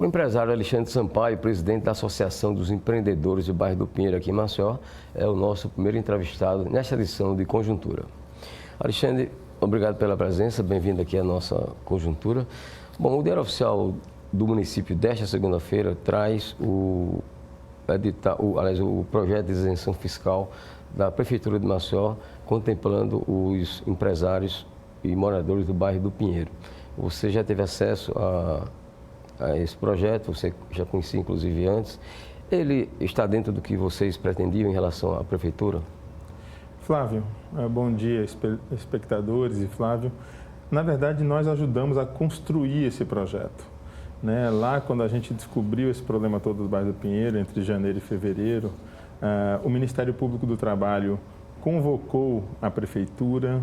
O empresário Alexandre Sampaio, presidente da Associação dos Empreendedores do Bairro do Pinheiro, aqui em Maceió, é o nosso primeiro entrevistado nesta edição de Conjuntura. Alexandre, obrigado pela presença, bem-vindo aqui à nossa Conjuntura. Bom, o Diário Oficial do município desta segunda-feira traz o projeto de isenção fiscal da Prefeitura de Maceió, contemplando os empresários e moradores do bairro do Pinheiro. Você já teve acesso a esse projeto, você já conhecia inclusive antes. Ele está dentro do que vocês pretendiam em relação à Prefeitura? Flávio, bom dia, espectadores e Flávio. Na verdade, nós ajudamos a construir esse projeto. Lá, quando a gente descobriu esse problema todo do bairro do Pinheiro, entre janeiro e fevereiro, o Ministério Público do Trabalho convocou a Prefeitura,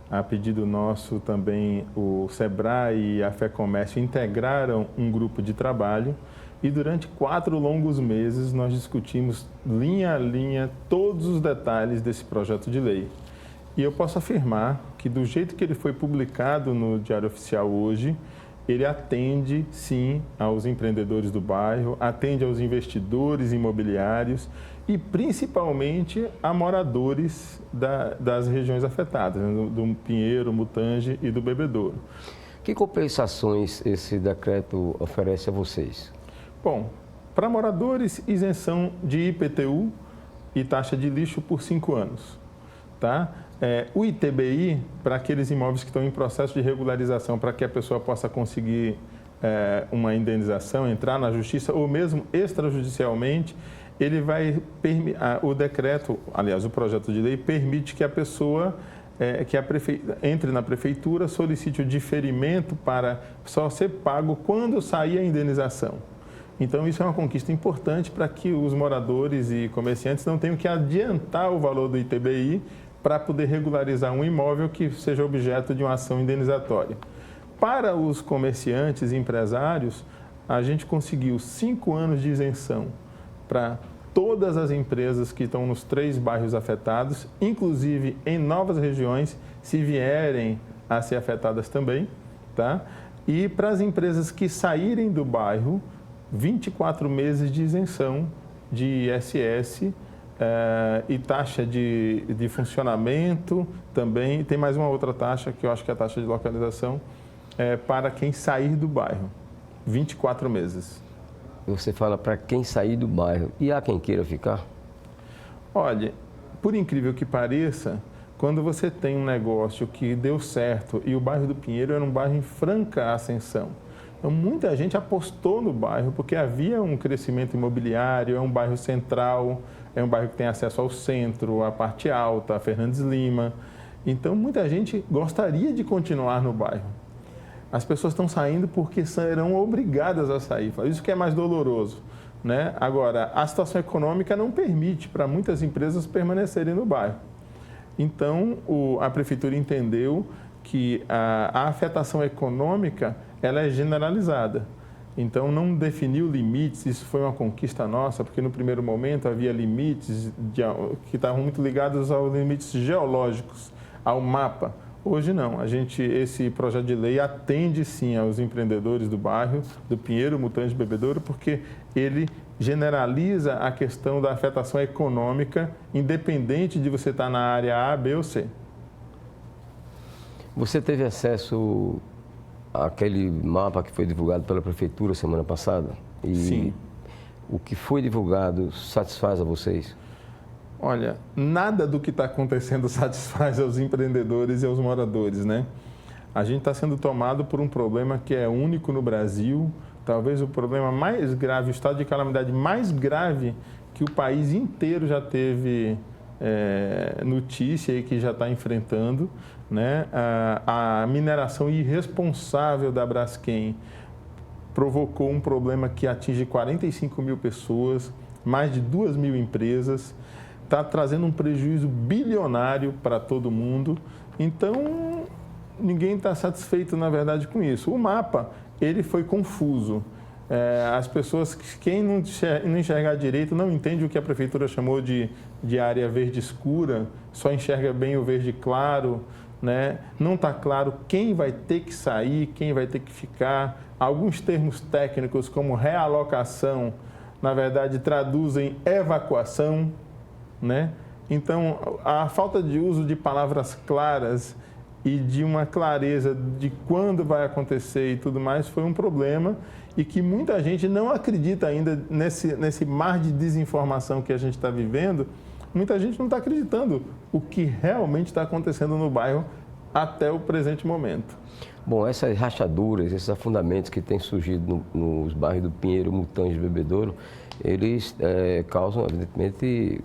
a pedido nosso também o SEBRAE e a FEComércio integraram um grupo de trabalho e durante 4 longos meses nós discutimos linha a linha todos os detalhes desse projeto de lei. E eu posso afirmar que do jeito que ele foi publicado no Diário Oficial hoje, ele atende, sim, aos empreendedores do bairro, atende aos investidores imobiliários e, principalmente, a moradores das regiões afetadas, do Pinheiro, Mutange e do Bebedouro. Que compensações esse decreto oferece a vocês? Bom, para moradores, isenção de IPTU e taxa de lixo por 5 anos, tá? O ITBI, para aqueles imóveis que estão em processo de regularização, para que a pessoa possa conseguir uma indenização, entrar na justiça ou mesmo extrajudicialmente, ele vai o decreto, aliás, o projeto de lei permite que a pessoa entre na prefeitura, solicite o diferimento para só ser pago quando sair a indenização. Então, isso é uma conquista importante para que os moradores e comerciantes não tenham que adiantar o valor do ITBI para poder regularizar um imóvel que seja objeto de uma ação indenizatória. Para os comerciantes e empresários, a gente conseguiu 5 anos de isenção para todas as empresas que estão nos 3 bairros afetados, inclusive em novas regiões, se vierem a ser afetadas também, tá? E para as empresas que saírem do bairro, 24 meses de isenção de ISS e taxa de funcionamento também. Tem mais uma outra taxa, que eu acho que é a taxa de localização, para quem sair do bairro, 24 meses. Você fala para quem sair do bairro. E há quem queira ficar? Olha, por incrível que pareça, quando você tem um negócio que deu certo e o bairro do Pinheiro era um bairro em franca ascensão, então, muita gente apostou no bairro porque havia um crescimento imobiliário, é um bairro central, é um bairro que tem acesso ao centro, à parte alta, a Fernandes Lima. Então, muita gente gostaria de continuar no bairro. As pessoas estão saindo porque serão obrigadas a sair. Isso que é mais doloroso, né? Agora, a situação econômica não permite para muitas empresas permanecerem no bairro. Então, a Prefeitura entendeu que a afetação econômica ela é generalizada. Então, não definiu limites, isso foi uma conquista nossa, porque no primeiro momento havia limites que estavam muito ligados aos limites geológicos, ao mapa. Hoje não, esse projeto de lei atende sim aos empreendedores do bairro, do Pinheiro, Mutange e Bebedouro, porque ele generaliza a questão da afetação econômica, independente de você estar na área A, B ou C. Você teve acesso àquele mapa que foi divulgado pela Prefeitura semana passada? Sim. O que foi divulgado satisfaz a vocês? Olha, nada do que está acontecendo satisfaz aos empreendedores e aos moradores, né? A gente está sendo tomado por um problema que é único no Brasil, talvez o problema mais grave, o estado de calamidade mais grave que o país inteiro já teve notícia e que já está enfrentando, né? A mineração irresponsável da Braskem provocou um problema que atinge 45 mil pessoas, mais de 2 mil empresas, está trazendo um prejuízo bilionário para todo mundo. Então, ninguém está satisfeito, na verdade, com isso. O mapa, ele foi confuso. As pessoas, quem não enxergar direito, não entende o que a Prefeitura chamou de área verde escura, só enxerga bem o verde claro, né? Não está claro quem vai ter que sair, quem vai ter que ficar. Alguns termos técnicos, como realocação, na verdade, traduzem evacuação, né? Então, a falta de uso de palavras claras e de uma clareza de quando vai acontecer e tudo mais foi um problema e que muita gente não acredita ainda nesse mar de desinformação que a gente está vivendo. Muita gente não está acreditando o que realmente está acontecendo no bairro até o presente momento. Bom, essas rachaduras, esses afundamentos que têm surgido nos bairros do Pinheiro, Mutange e Bebedouro, eles causam, evidentemente,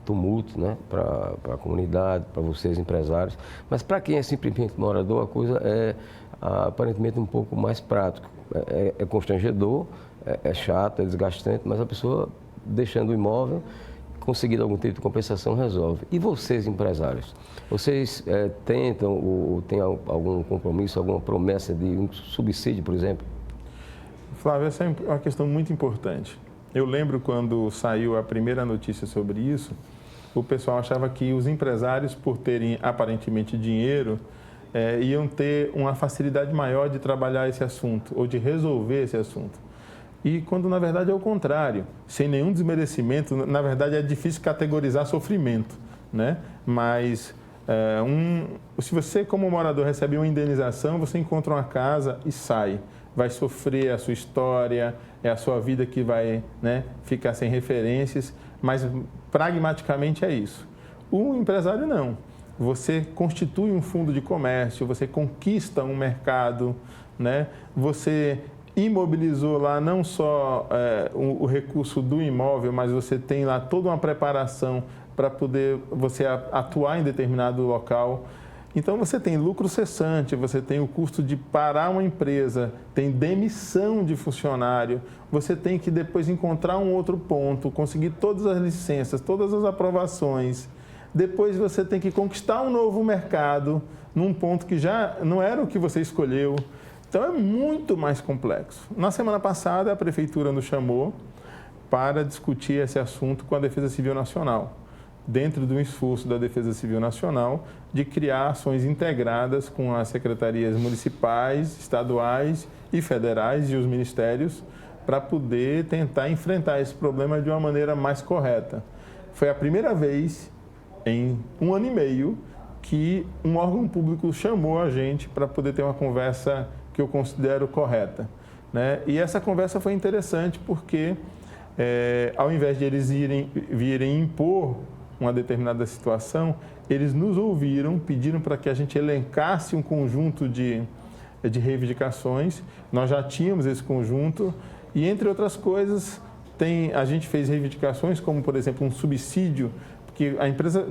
tumulto, né, para a comunidade, para vocês empresários. Mas para quem é simplesmente morador, a coisa é aparentemente um pouco mais prática. É constrangedor, é chato, é desgastante, mas a pessoa, deixando o imóvel, conseguindo algum tipo de compensação, resolve. E vocês, empresários? Vocês tentam ou têm algum compromisso, alguma promessa de um subsídio, por exemplo? Flávio, essa é uma questão muito importante. Eu lembro quando saiu a primeira notícia sobre isso, o pessoal achava que os empresários, por terem aparentemente dinheiro, iam ter uma facilidade maior de trabalhar esse assunto ou de resolver esse assunto. E quando, na verdade, é o contrário. Sem nenhum desmerecimento, na verdade, é difícil categorizar sofrimento, né? Mas se você, como morador, recebe uma indenização, você encontra uma casa e sai. Vai sofrer a sua história, é a sua vida que vai, né, ficar sem referências, mas pragmaticamente é isso. O empresário não. Você constitui um fundo de comércio, você conquista um mercado, né? Você imobilizou lá não só o recurso do imóvel, mas você tem lá toda uma preparação para poder você atuar em determinado local. Então, você tem lucro cessante, você tem o custo de parar uma empresa, tem demissão de funcionário, você tem que depois encontrar um outro ponto, conseguir todas as licenças, todas as aprovações. Depois você tem que conquistar um novo mercado num ponto que já não era o que você escolheu. Então, é muito mais complexo. Na semana passada, a Prefeitura nos chamou para discutir esse assunto com a Defesa Civil Nacional, dentro do esforço da Defesa Civil Nacional de criar ações integradas com as secretarias municipais, estaduais e federais e os ministérios para poder tentar enfrentar esse problema de uma maneira mais correta. Foi a primeira vez em 1 ano e meio que um órgão público chamou a gente para poder ter uma conversa que eu considero correta, né? E essa conversa foi interessante porque, ao invés de eles virem impor uma determinada situação, eles nos ouviram, pediram para que a gente elencasse um conjunto de reivindicações. Nós já tínhamos esse conjunto e, entre outras coisas, a gente fez reivindicações como, por exemplo, um subsídio, porque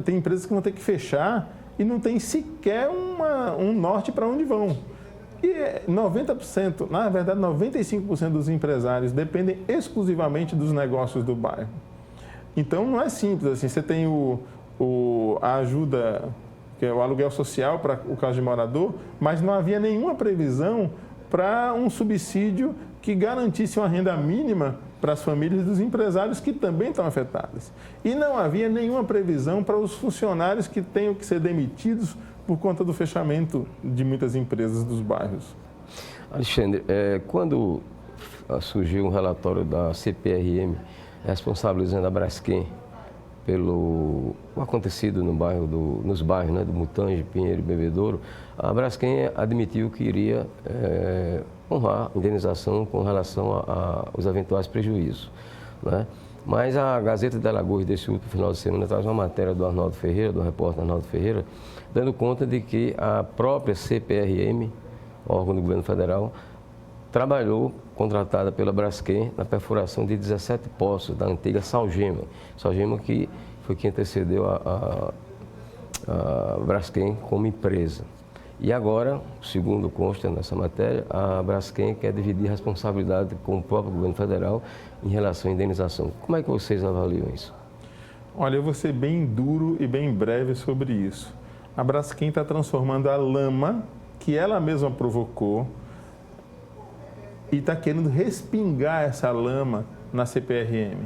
tem empresas que vão ter que fechar e não tem sequer um norte para onde vão. E 90%, na verdade 95% dos empresários dependem exclusivamente dos negócios do bairro. Então não é simples assim, você tem a ajuda, que é o aluguel social para o caso de morador, mas não havia nenhuma previsão para um subsídio que garantisse uma renda mínima para as famílias dos empresários que também estão afetadas. E não havia nenhuma previsão para os funcionários que tenham que ser demitidos por conta do fechamento de muitas empresas dos bairros. Alexandre, quando surgiu um relatório da CPRM responsabilizando a Braskem pelo acontecido nos bairros, né, do Mutange, Pinheiro e Bebedouro, a Braskem admitiu que iria honrar a indenização com relação aos eventuais prejuízos, né? Mas a Gazeta de Alagoas, desse último final de semana, traz uma matéria do Arnaldo Ferreira, do repórter Arnaldo Ferreira, dando conta de que a própria CPRM, órgão do governo federal, trabalhou, contratada pela Braskem, na perfuração de 17 poços da antiga Salgema. Salgema que foi quem antecedeu a Braskem como empresa. E agora, segundo consta nessa matéria, a Braskem quer dividir responsabilidade com o próprio governo federal em relação à indenização. Como é que vocês avaliam isso? Olha, eu vou ser bem duro e bem breve sobre isso. A Braskem está transformando a lama que ela mesma provocou e está querendo respingar essa lama na CPRM.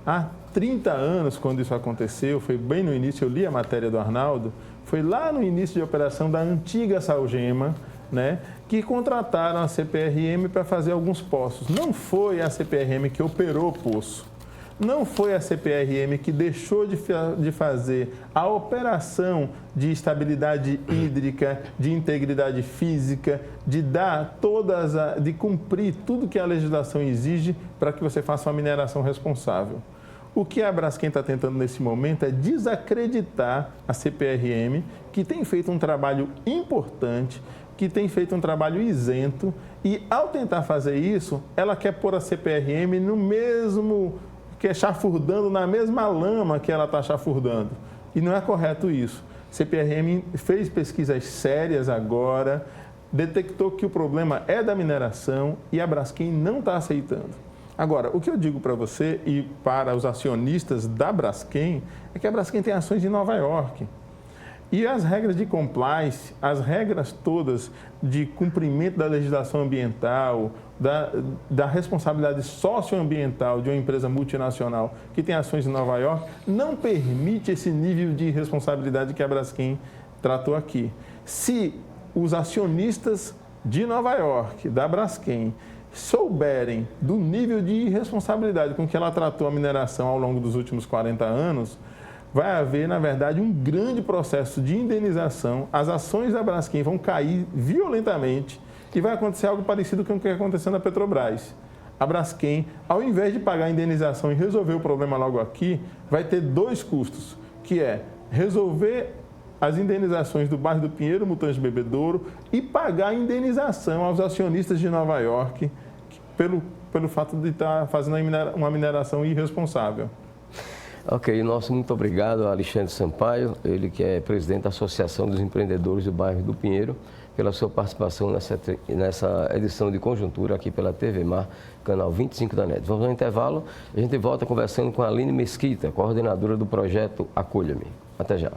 Há 30 anos, quando isso aconteceu, foi bem no início, eu li a matéria do Arnaldo, foi lá no início de operação da antiga Salgema, né, que contrataram a CPRM para fazer alguns poços. Não foi a CPRM que operou o poço. Não foi a CPRM que deixou de fazer a operação de estabilidade hídrica, de integridade física, de de cumprir tudo que a legislação exige para que você faça uma mineração responsável. O que a Braskem está tentando nesse momento é desacreditar a CPRM, que tem feito um trabalho importante, que tem feito um trabalho isento, e ao tentar fazer isso, ela quer pôr a CPRM no mesmo, que é chafurdando na mesma lama que ela está chafurdando. E não é correto isso. A CPRM fez pesquisas sérias agora, detectou que o problema é da mineração e a Braskem não está aceitando. Agora, o que eu digo para você e para os acionistas da Braskem é que a Braskem tem ações em Nova York. E as regras de compliance, as regras todas de cumprimento da legislação ambiental, da responsabilidade socioambiental de uma empresa multinacional que tem ações em Nova York, não permite esse nível de responsabilidade que a Braskem tratou aqui. Se os acionistas de Nova York, da Braskem, souberem do nível de irresponsabilidade com que ela tratou a mineração ao longo dos últimos 40 anos, vai haver, na verdade, um grande processo de indenização, as ações da Braskem vão cair violentamente e vai acontecer algo parecido com o que aconteceu na Petrobras. A Braskem, ao invés de pagar a indenização e resolver o problema logo aqui, vai ter dois custos, que é resolver as indenizações do bairro do Pinheiro, Mutange Bebedouro, e pagar a indenização aos acionistas de Nova York pelo fato de estar fazendo uma mineração irresponsável. Ok, nosso muito obrigado a Alexandre Sampaio, ele que é presidente da Associação dos Empreendedores do Bairro do Pinheiro, pela sua participação nessa edição de Conjuntura aqui pela TV Mar, canal 25 da NET. Vamos ao intervalo, a gente volta conversando com a Aline Mesquita, coordenadora do projeto Acolha-me. Até já.